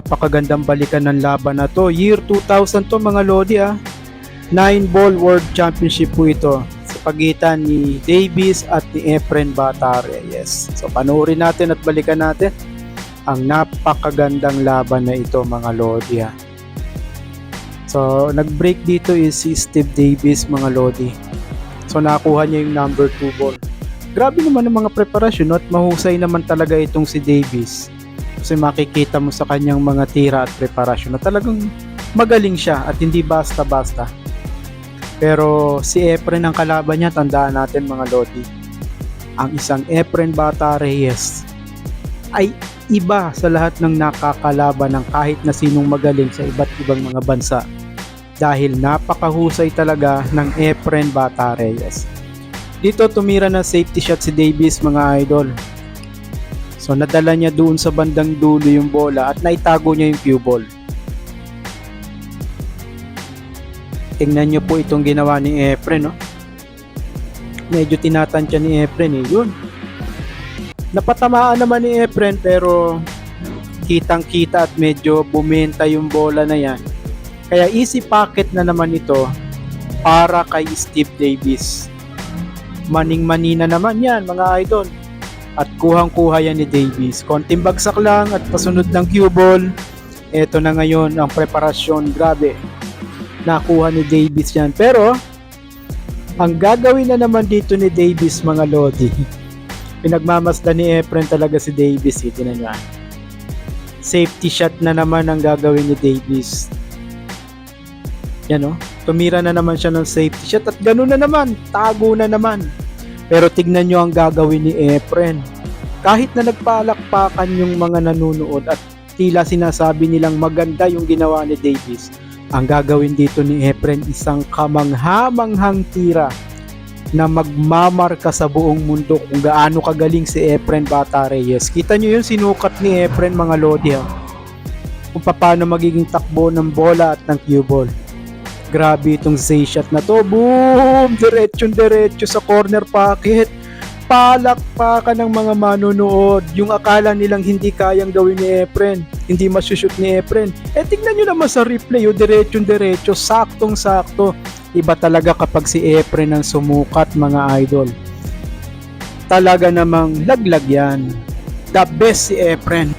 Napakagandang balikan ng laban na to. Year 2000 to mga Lodi 9-ball World Championship po ito sa pagitan ni Davis at ni Efren Batare. Yes. So panoorin natin at balikan natin ang napakagandang laban na ito mga Lodi. So nag-break dito is si Steve Davis mga Lodi. So nakuha niya yung number 2 ball. Grabe naman ang mga preparasyon at mahusay naman talaga itong si Davis. Kasi makikita mo sa kanyang mga tira at preparasyon na talagang magaling siya at hindi basta-basta. Pero si Efren ang kalaban niya, tandaan natin mga Lodi. Ang isang Efren Bata Reyes ay iba sa lahat ng nakakalaban ng kahit na sinong magaling sa iba't ibang mga bansa. Dahil napakahusay talaga ng Efren Bata Reyes. Dito tumira na safety shot si Davis mga idol. So nadala niya doon sa bandang dulo yung bola at naitago niya yung cue ball. Tingnan niyo po itong ginawa ni Efren, no? Medyo tinatansya ni Efren yun. Napatamaan naman ni Efren pero kitang-kita at medyo bumenta yung bola na yan. Kaya easy pocket na naman ito para kay Steve Davis. Maning-mani na naman yan mga idol. At kuhang-kuha yan ni Davis. Konting bagsak lang at pasunod ng cue ball. Ito na ngayon ang preparasyon. Grabe. Nakuha ni Davis yan. Pero, ang gagawin na naman dito ni Davis mga Lodi. Pinagmamasdan ni Efren talaga si Davis. Tingnan nyo. Safety shot na naman ang gagawin ni Davis. Yan o. Tumira na naman siya ng safety shot. At ganun na naman. Tago na naman. Pero tignan nyo ang gagawin ni Efren. Kahit na nagpalakpakan yung mga nanonood at tila sinasabi nilang maganda yung ginawa ni Davis, ang gagawin dito ni Efren isang kamangha-manghang tira na magmamarka sa buong mundo kung gaano kagaling si Efren Bata Reyes. Kita nyo yung sinukat ni Efren mga Lodi kung paano magiging takbo ng bola at ng cue ball. Grabe itong Z shot na to. Boom! Diretso sa corner pocket. Palakpakan ng mga manonood. Yung akala nilang hindi kayang gawin ni Efren. Hindi masushoot ni Efren. Tingnan nyo naman sa replay. Diretso. Saktong-sakto. Iba talaga kapag si Efren ang sumukat mga idol. Talaga namang laglag yan. The best si Efren.